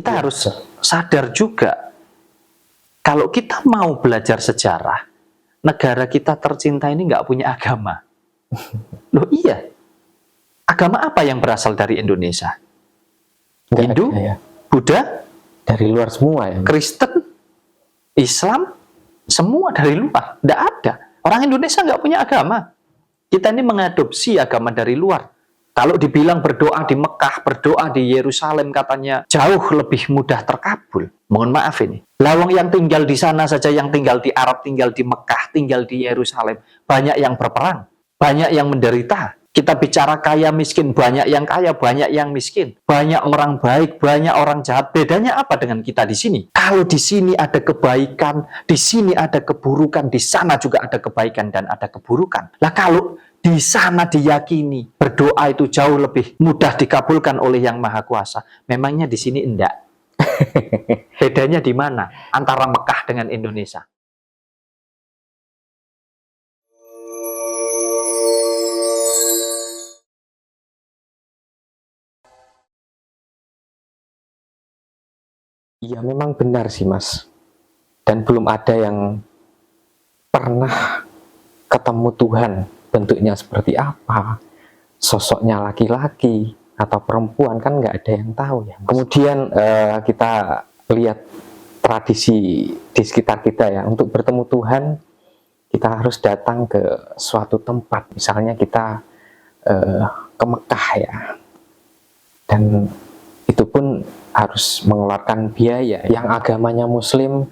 kita harus sadar juga, kalau kita mau belajar sejarah, negara kita tercinta ini nggak punya agama. Loh iya, agama apa yang berasal dari Indonesia? Hindu, Buddha, dari luar semua ya. Kristen, Islam, semua dari luar. Nggak ada. Orang Indonesia nggak punya agama. Kita ini mengadopsi agama dari luar. Kalau dibilang berdoa di Mekah, berdoa di Yerusalem katanya jauh lebih mudah terkabul. Mohon maaf ini. Lawang yang tinggal di sana saja, yang tinggal di Arab, tinggal di Mekah, tinggal di Yerusalem, banyak yang berperang, banyak yang menderita. Kita bicara kaya miskin, banyak yang kaya, banyak yang miskin. Banyak orang baik, banyak orang jahat. Bedanya apa dengan kita di sini? Kalau di sini ada kebaikan, di sini ada keburukan, di sana juga ada kebaikan dan ada keburukan. Lah kalau di sana diyakini berdoa itu jauh lebih mudah dikabulkan oleh Yang Maha Kuasa, memangnya di sini enggak? Bedanya di mana antara Mekah dengan Indonesia? Iya memang benar sih Mas. Dan belum ada yang pernah ketemu Tuhan, bentuknya seperti apa, sosoknya laki-laki atau perempuan, kan nggak ada yang tahu ya. Kemudian kita lihat tradisi di sekitar kita ya, untuk bertemu Tuhan kita harus datang ke suatu tempat, misalnya kita ke Mekah ya, dan itu pun harus mengeluarkan biaya. Yang agamanya Muslim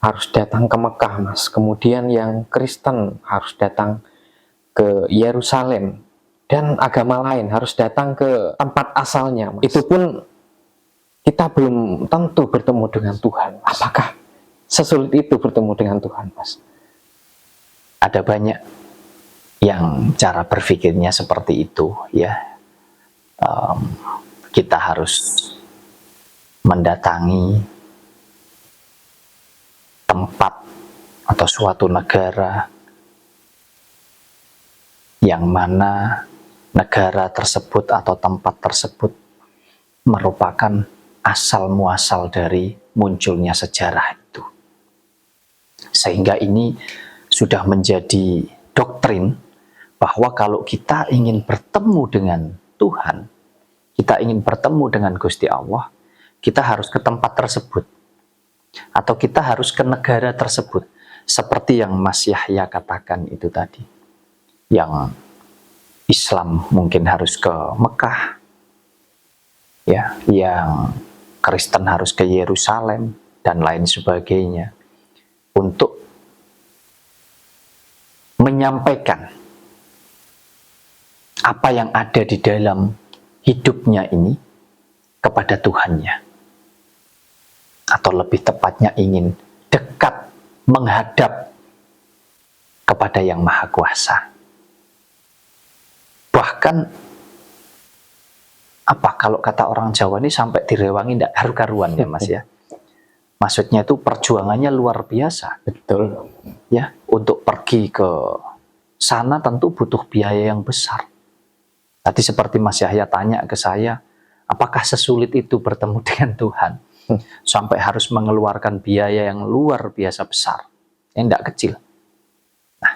harus datang ke Mekah Mas, kemudian yang Kristen harus datang ke Yerusalem, dan agama lain harus datang ke tempat asalnya Mas. Itu pun kita belum tentu bertemu dengan Tuhan. Apakah sesulit itu bertemu dengan Tuhan Mas? Ada banyak yang cara berpikirnya seperti itu ya. Kita harus mendatangi tempat atau suatu negara yang mana negara tersebut atau tempat tersebut merupakan asal muasal dari munculnya sejarah itu. Sehingga ini sudah menjadi doktrin bahwa kalau kita ingin bertemu dengan Tuhan, kita ingin bertemu dengan Gusti Allah, kita harus ke tempat tersebut. Atau kita harus ke negara tersebut. Seperti yang Mas Yahya katakan itu tadi. Yang Islam mungkin harus ke Mekah. Ya, yang Kristen harus ke Yerusalem dan lain sebagainya. Untuk menyampaikan apa yang ada di dalam hidupnya ini kepada Tuhannya, atau lebih tepatnya ingin dekat menghadap kepada Yang Maha Kuasa. Bahkan apa kalau kata orang Jawa ini sampai direwangi tidak karu-karuan ya Mas ya. Maksudnya itu perjuangannya luar biasa. Betul. Ya, untuk pergi ke sana tentu butuh biaya yang besar. Tadi seperti Mas Yahya tanya ke saya, apakah sesulit itu bertemu dengan Tuhan? Sampai harus mengeluarkan biaya yang luar biasa besar, yang tidak kecil. Nah,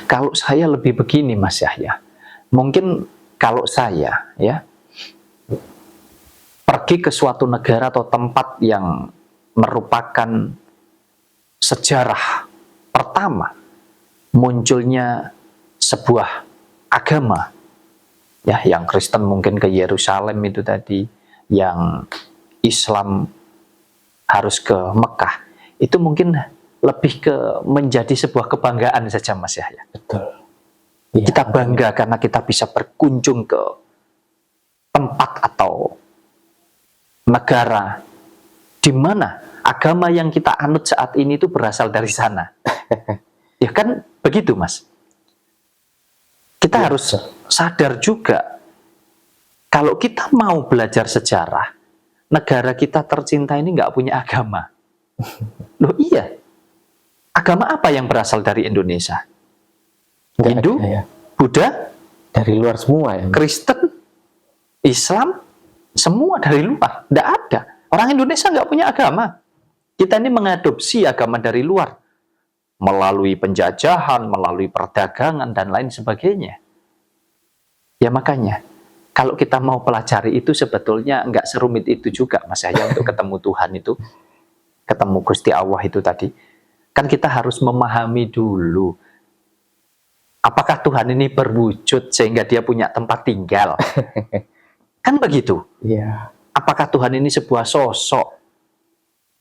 kalau saya lebih begini Mas Yahya, mungkin kalau saya ya pergi ke suatu negara atau tempat yang merupakan sejarah pertama munculnya sebuah agama, ya, yang Kristen mungkin ke Yerusalem itu tadi, yang Islam harus ke Mekah, itu mungkin lebih ke menjadi sebuah kebanggaan saja Mas Yahya. Betul. Ya, kita bangga karena kita bisa berkunjung ke tempat atau negara di mana agama yang kita anut saat ini itu berasal dari sana. Ya kan begitu Mas. Kita harus sadar juga, kalau kita mau belajar sejarah, negara kita tercinta ini nggak punya agama. Loh iya, agama apa yang berasal dari Indonesia? Hindu, ya. Buddha, Dari luar semua ya. Kristen, Islam, Semua dari luar, tidak ada. Orang Indonesia nggak punya agama. Kita ini mengadopsi agama dari luar melalui penjajahan, melalui perdagangan dan lain sebagainya. Ya makanya, kalau kita mau pelajari itu sebetulnya nggak serumit itu juga, Mas Yahya, untuk ketemu Tuhan itu, ketemu Gusti Allah itu tadi. Kan kita harus memahami dulu, apakah Tuhan ini berwujud sehingga dia punya tempat tinggal? Kan begitu. Iya. Apakah Tuhan ini sebuah sosok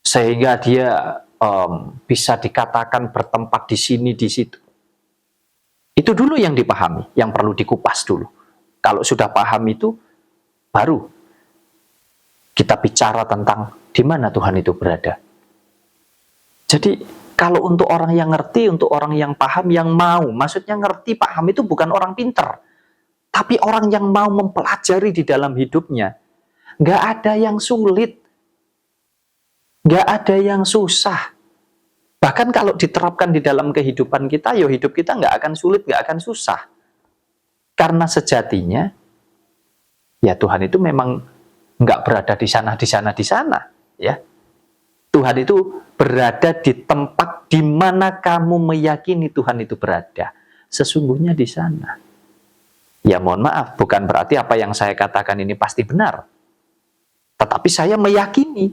sehingga dia bisa dikatakan bertempat di sini, di situ? Itu dulu yang dipahami, yang perlu dikupas dulu. Kalau sudah paham itu, baru kita bicara tentang di mana Tuhan itu berada. Jadi, kalau untuk orang yang ngerti, untuk orang yang paham, yang mau, maksudnya ngerti, paham itu bukan orang pinter, tapi orang yang mau mempelajari di dalam hidupnya. Nggak ada yang sulit, nggak ada yang susah. Bahkan kalau diterapkan di dalam kehidupan kita, ya hidup kita nggak akan sulit, nggak akan susah. Karena sejatinya, ya Tuhan itu memang nggak berada di sana, di sana, di sana. Ya, Tuhan itu berada di tempat di mana kamu meyakini Tuhan itu berada. Sesungguhnya di sana. Ya mohon maaf, bukan berarti apa yang saya katakan ini pasti benar. Tetapi saya meyakini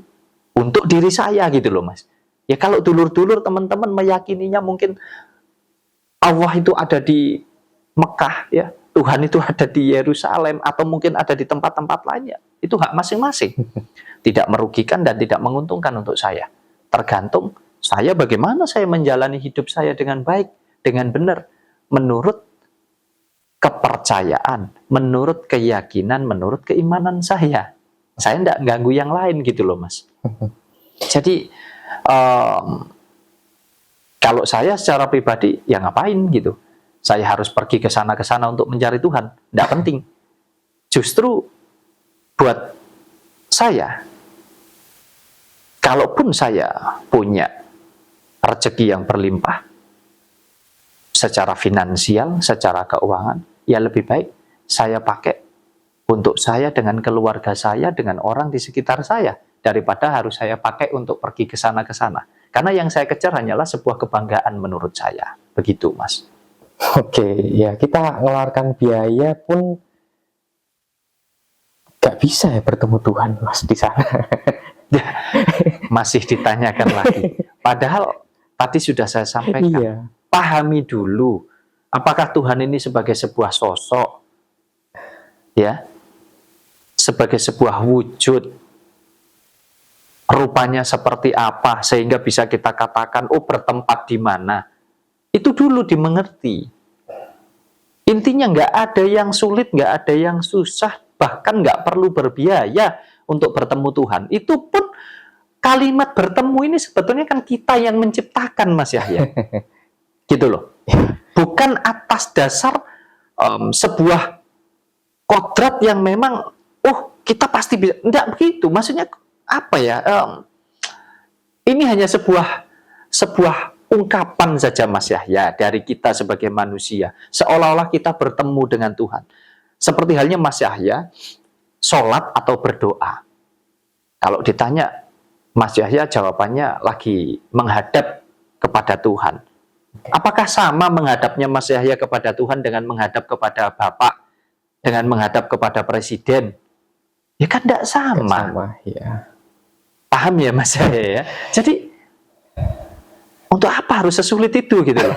untuk diri saya gitu loh, Mas. Ya kalau dulur-dulur teman-teman meyakininya mungkin Allah itu ada di Mekah, ya Tuhan itu ada di Yerusalem, atau mungkin ada di tempat-tempat lainnya. Itu hak masing-masing. Tidak merugikan dan tidak menguntungkan untuk saya. Tergantung saya bagaimana saya menjalani hidup saya dengan baik, dengan benar, menurut kepercayaan, menurut keyakinan, menurut keimanan saya. Saya tidak ganggu yang lain gitu loh, Mas. Jadi kalau saya secara pribadi, ya ngapain gitu. Saya harus pergi ke sana untuk mencari Tuhan. Tidak penting. Justru buat saya, kalaupun saya punya rezeki yang berlimpah, secara finansial, secara keuangan, ya lebih baik saya pakai untuk saya dengan keluarga saya, dengan orang di sekitar saya, daripada harus saya pakai untuk pergi ke sana. Karena yang saya kejar hanyalah sebuah kebanggaan menurut saya. Begitu, Mas. Oke, ya kita ngeluarkan biaya pun gak bisa ya bertemu Tuhan, Mas, di sana. Masih ditanyakan lagi. Padahal tadi sudah saya sampaikan. Iya. Pahami dulu, apakah Tuhan ini sebagai sebuah sosok, ya, sebagai sebuah wujud, rupanya seperti apa sehingga bisa kita katakan, oh bertempat di mana. Itu dulu dimengerti. Intinya nggak ada yang sulit, nggak ada yang susah, bahkan nggak perlu berbiaya untuk bertemu Tuhan. Itu pun kalimat bertemu ini sebetulnya kan kita yang menciptakan, Mas Yahya. Gitu loh. Bukan atas dasar sebuah kodrat yang memang, oh kita pasti bisa. Nggak begitu. Maksudnya apa ya? Ini hanya sebuah ungkapan saja, Mas Yahya, dari kita sebagai manusia. Seolah-olah kita bertemu dengan Tuhan. Seperti halnya Mas Yahya, sholat atau berdoa. Kalau ditanya, Mas Yahya jawabannya lagi menghadap kepada Tuhan. Apakah sama menghadapnya Mas Yahya kepada Tuhan dengan menghadap kepada Bapak, dengan menghadap kepada Presiden? Ya kan tidak sama. Sama, ya. Paham ya Mas Yahya ya? Jadi, untuk apa harus sesulit itu gitu loh?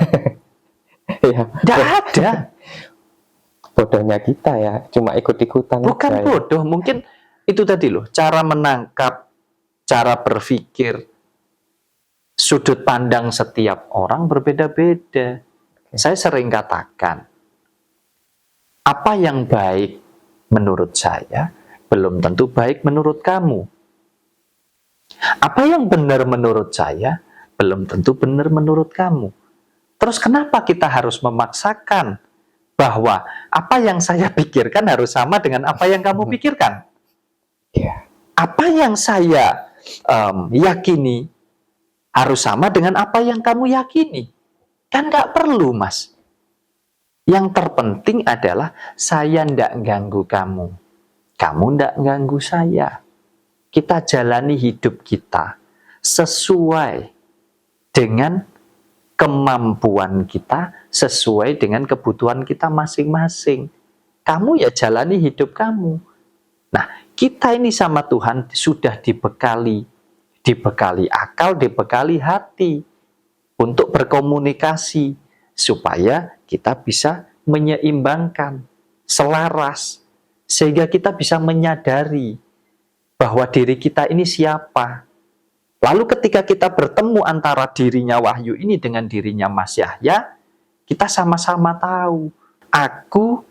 Ya. Tidak ada. Bodohnya kita ya, cuma ikut-ikutan. Bukan aja, bodoh, mungkin itu tadi loh, cara menangkap, cara berpikir, sudut pandang setiap orang berbeda-beda. Saya sering katakan, apa yang baik menurut saya, belum tentu baik menurut kamu. Apa yang benar menurut saya, belum tentu benar menurut kamu. Terus kenapa kita harus memaksakan bahwa apa yang saya pikirkan harus sama dengan apa yang kamu pikirkan? Ya. Apa yang saya yakini harus sama dengan apa yang kamu yakini? Kan nggak perlu, Mas. Yang terpenting adalah saya nggak ganggu kamu. kamu ndak ganggu saya. Kita jalani hidup kita sesuai dengan kemampuan kita, sesuai dengan kebutuhan kita masing-masing. Kamu ya jalani hidup kamu. Nah, kita ini sama Tuhan sudah dibekali akal, dibekali hati untuk berkomunikasi supaya kita bisa menyeimbangkan, selaras, sehingga kita bisa menyadari bahwa diri kita ini siapa. Lalu ketika kita bertemu antara dirinya Wahyu ini dengan dirinya Mas Yahya, kita sama-sama tahu, aku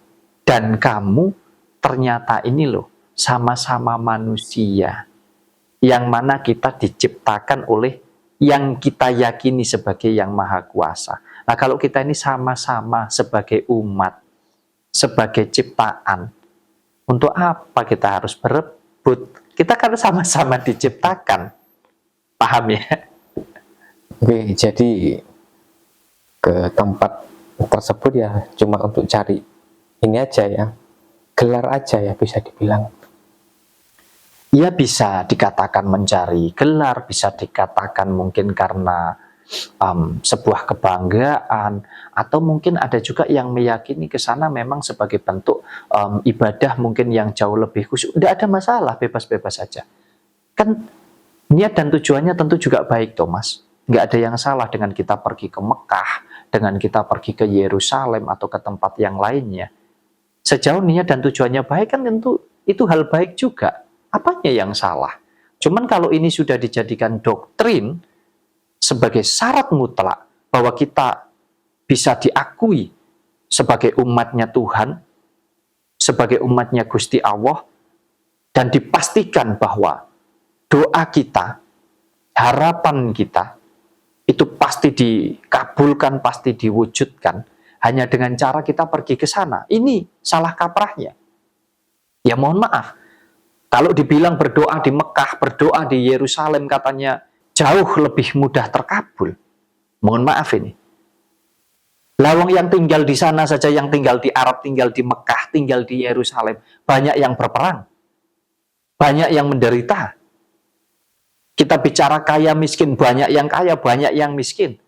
dan kamu ternyata ini loh, sama-sama manusia. Yang mana kita diciptakan oleh yang kita yakini sebagai yang maha kuasa. Nah, kalau kita ini sama-sama sebagai umat, sebagai ciptaan, untuk apa kita harus berebut? Kita kan sama-sama diciptakan. Paham ya? Oke, jadi ke tempat tersebut ya cuma untuk cari ini aja ya, gelar aja ya bisa dibilang. Ya bisa dikatakan mencari gelar, bisa dikatakan mungkin karena sebuah kebanggaan, atau mungkin ada juga yang meyakini ke sana memang sebagai bentuk ibadah mungkin yang jauh lebih khusyuk. Tidak ada masalah, bebas-bebas saja. Kan niat dan tujuannya tentu juga baik, Thomas. Nggak ada yang salah dengan kita pergi ke Mekah, dengan kita pergi ke Yerusalem atau ke tempat yang lainnya. Sejauh niat dan tujuannya baik kan tentu itu hal baik juga. Apanya yang salah? Cuman kalau ini sudah dijadikan doktrin sebagai syarat mutlak bahwa kita bisa diakui sebagai umatnya Tuhan, sebagai umatnya Gusti Allah, dan dipastikan bahwa doa kita, harapan kita, itu pasti dikabulkan, pasti diwujudkan, hanya dengan cara kita pergi ke sana. Ini salah kaprahnya. Ya mohon maaf, kalau dibilang berdoa di Mekah, berdoa di Yerusalem katanya jauh lebih mudah terkabul. Mohon maaf ini. Lawang yang tinggal di sana saja, yang tinggal di Arab, tinggal di Mekah, tinggal di Yerusalem, banyak yang berperang, banyak yang menderita. Kita bicara kaya miskin, banyak yang kaya, banyak yang miskin.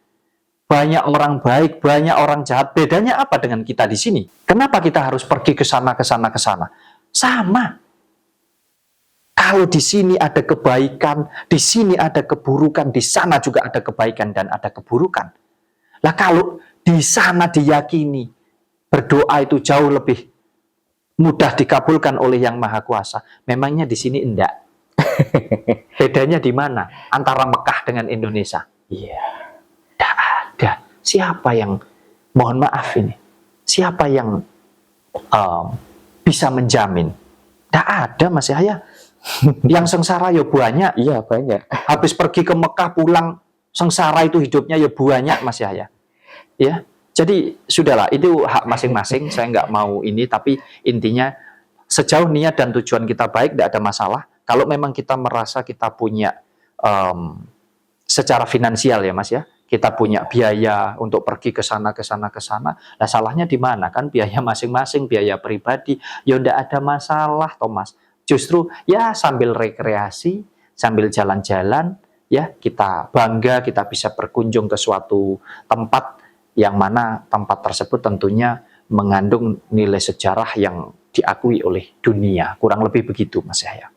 Banyak orang baik, banyak orang jahat. Bedanya apa dengan kita di sini? Kenapa kita harus pergi ke sana, ke sana, ke sana? Sama. Kalau di sini ada kebaikan, di sini ada keburukan, di sana juga ada kebaikan dan ada keburukan. Lah kalau di sana diyakini berdoa itu jauh lebih mudah dikabulkan oleh Yang Maha Kuasa, memangnya di sini enggak? Bedanya di mana antara Mekah dengan Indonesia? Iya, tidak ada. Siapa yang, mohon maaf ini, siapa yang bisa menjamin? Tidak ada, Mas Yahya. Yang sengsara ya banyak. Iya banyak. Habis pergi ke Mekah pulang sengsara itu hidupnya ya banyak, Mas Yahya. Ya, jadi sudahlah, itu hak masing-masing. Saya nggak mau ini, tapi intinya sejauh niat dan tujuan kita baik, tidak ada masalah. Kalau memang kita merasa kita punya secara finansial ya Mas ya, kita punya biaya untuk pergi ke sana, ke sana, ke sana. Nah salahnya di mana? Kan biaya masing-masing, biaya pribadi. Ya tidak ada masalah, Thomas. Justru ya sambil rekreasi, sambil jalan-jalan, ya kita bangga, kita bisa berkunjung ke suatu tempat yang mana tempat tersebut tentunya mengandung nilai sejarah yang diakui oleh dunia. Kurang lebih begitu Mas Yahya.